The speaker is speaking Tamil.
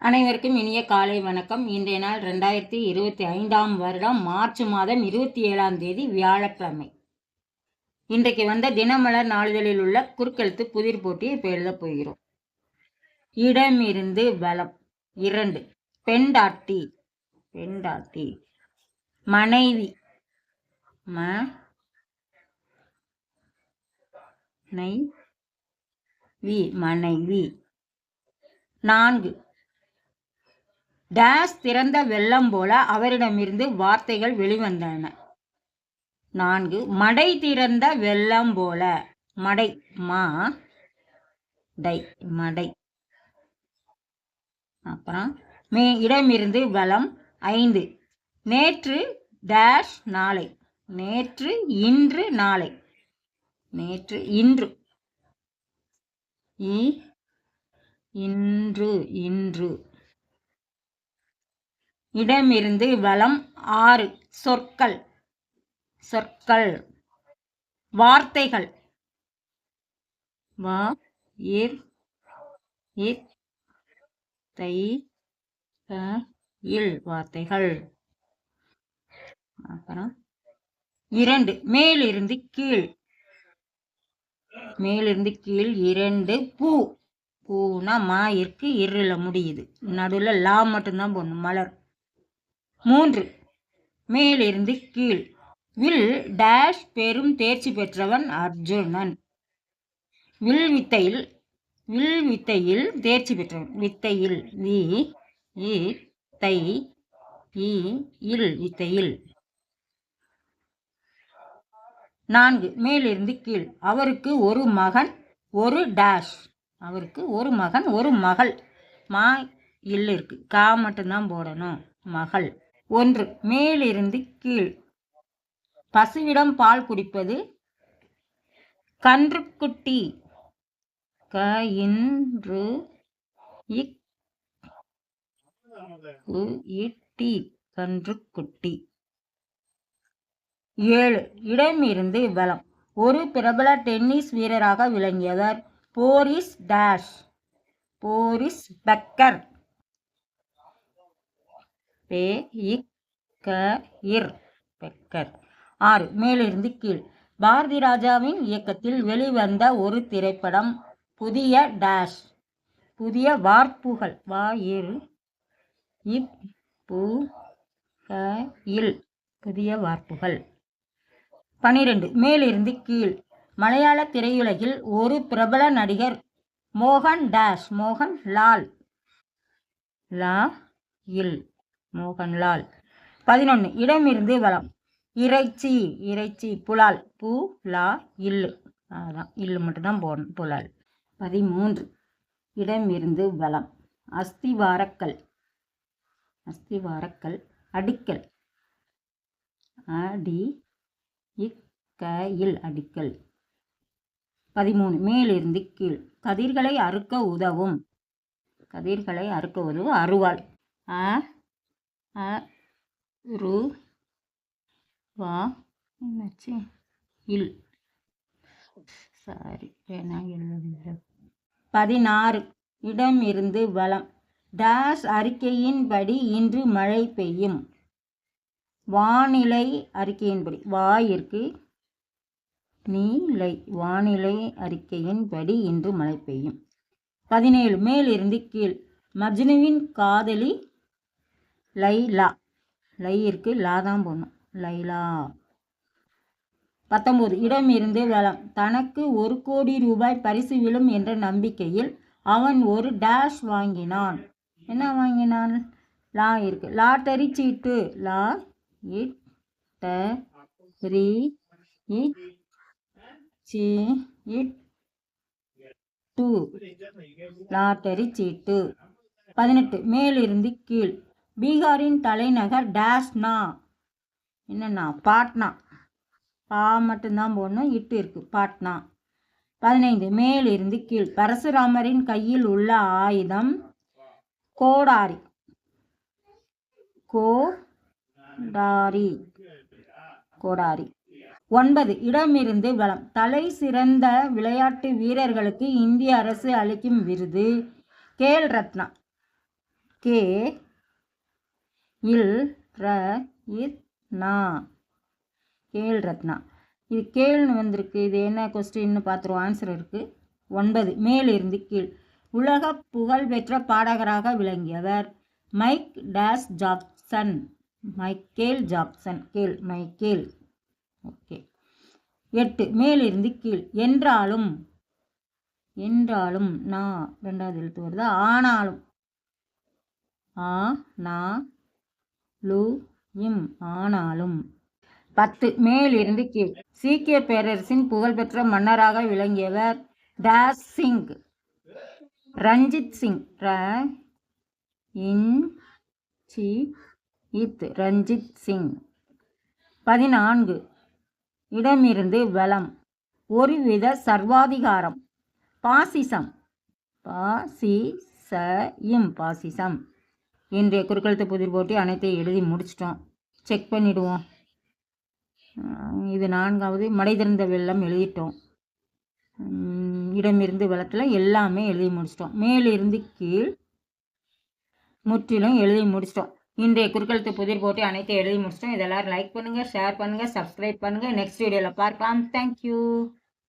அனைவருக்கும் இனிய காலை வணக்கம். இன்றைய நாள் 2025ஆம் வருடம் மார்ச் மாதம் 27ஆம் தேதி வியாழக்கிழமை. இன்றைக்கு வந்த தினமலர் நாளிதழில் உள்ள குறுக்கெழுத்து புதிர் போட்டியை இப்போ எழுதப் போகிறோம். இடமிருந்து வலம் 2. பெண்டாட்டி பெண்டாட்டி. மனைவி மனைவி. 4. டேஸ் திறந்த வெள்ளம் போல அவரிடமிருந்து வார்த்தைகள் வெளிவந்தன. 4. மடை திறந்த வெள்ளம் போல. மடை மடை. அப்புறம் இடமிருந்து வலம் 5. நேற்று டேஷ் நாளை. நேற்று இன்று நாளை. நேற்று இன்று இன்று. இடமிருந்து வலம் 6. சொற்கள் வார்த்தைகள். வார்த்தைகள். அப்புறம் 2. மேலிருந்து கீழ் 2. பூனா மா இருக்கு, இருள முடியுது, நடுவில் லா மட்டும்தான் போடணும். மலர். 3. மேலிருந்து கீழ். வில் டேஷ் பெரும் தேர்ச்சி பெற்றவன் அர்ஜுனன். வில் வித்தையில் தேர்ச்சி பெற்றவன். வித்தையில் வித்தையில். 4. மேலிருந்து கீழ். அவருக்கு ஒரு மகன் ஒரு டேஷ். அவருக்கு ஒரு மகன் ஒரு மகள். மா இல்லு இருக்கு, கா மட்டும்தான் போடணும். மகள். 1. மேலிருந்து கீழ். பசுவிடம் பால் குடிப்பது கன்றுக்குட்டி. கன்றுக்குட்டி. 7. இடமிருந்து வலம். ஒரு பிரபல டென்னிஸ் வீரராக விளங்கியவர் Boris dash. Boris Becker. Becker. 6. மேலிருந்து கீழ். பாரதி ராஜாவின் இயக்கத்தில் வெளிவந்த ஒரு திரைப்படம் புதிய டேஷ். புதிய வார்ப்புகள். புதிய வார்ப்புகள். 12. மேலிருந்து கீழ். மலையாள திரையுலகில் ஒரு பிரபல நடிகர் மோகன் டேஷ். மோகன்லால். மோகன்லால். 11. இடமிருந்து வலம். இறைச்சி புலால். இல்லு. அதான் இல்லு மட்டும்தான் போடணும். புலால். 13. இடமிருந்து வலம். அஸ்திவாரக்கல். அடிக்கல். அடிக்கல். 13. மேலிருந்து கீழ். கதிர்களை அறுக்க உதவும். அருவாள். இல். சாரி, 16. இடமிருந்து வலம். டேஷ் அறிக்கையின்படி இன்று மழை பெய்யும். வானிலை அறிக்கையின்படி. வாயிற்கு வானிலை அறிக்கையின்படி இன்று மழை பெய்யும். 17. மேலிருந்து கீழ். மஜ்னுவின் காதலி லைலா. இருக்கு, லாதான் போடணும். லைலா. 19. இடமிருந்து வலம். தனக்கு 1 கோடி ரூபாய் பரிசு விழும் என்ற நம்பிக்கையில் அவன் ஒரு டேஷ் வாங்கினான். என்ன வாங்கினான்? லா இருக்கு, லாட்டரி சீட்டு. லாட்டரி சீட்டு. 18. மேலிருந்து கீழ். பீகாரின் தலைநகர் டேஷ்னா. என்னன்னா? பாட்னா. பா மட்டும்தான் போடணும், இட்டு இருக்கு, பாட்னா. 15. மேலிருந்து கீழ். பரசுராமரின் கையில் உள்ள ஆயுதம் கோடாரி. 9. இடமிருந்து வலம். தலை சிறந்த விளையாட்டு வீரர்களுக்கு இந்திய அரசு அளிக்கும் விருது கேல் ரத்னா. கே இல் ர இத் நா கேல் ரத்னா. இது கேள்னு வந்திருக்கு. இது என்ன கொஸ்டின்னு பார்த்துருவோம். ஆன்சர் இருக்குது 9. மேலிருந்து கீழ். உலக புகழ்பெற்ற பாடகராக விளங்கியவர் Mike dash Jackson. Michael Jackson. கேள் மைக்கேல். ஓகே. 8. மேலிருந்து கீழ். என்றாலும் என்றாலும் நா 2வது எழுத்து வருது. ஆனாலும் ஆ நா லு இம் ஆனாலும். 10. மேலிருந்து கீழ். சீக்கிய பேரரசின் புகழ்பெற்ற மன்னராக விளங்கியவர் டேஸ் சிங். ரஞ்சித் சிங். ர இன் சி இத் ரஞ்சித் சிங். 14. இடமிருந்து வலம். ஒருவித சர்வாதிகாரம். பாசிசம். பாசிசம். இன்றைய குறுக்கெழுத்து புதிர் போட்டி அனைத்தையும் எழுதி முடிச்சிட்டோம். செக் பண்ணிவிடுவோம். இது 4வது. மடை திறந்த வெள்ளம் எழுதிட்டோம். இடமிருந்து வளத்தில் எல்லாமே எழுதி முடிச்சிட்டோம். மேலிருந்து கீழ் முற்றிலும் எழுதி முடிச்சிட்டோம். இன்றைய குறுக்கெழுத்து புதிர் போட்டி அனைத்தையும் எழுதி முடிச்சிட்டோம். இதெல்லாம் லைக் பண்ணுங்கள், ஷேர் பண்ணுங்கள், சப்ஸ்கிரைப் பண்ணுங்கள். நெக்ஸ்ட் வீடியோவில் பார்க்கலாம். தேங்க்யூ.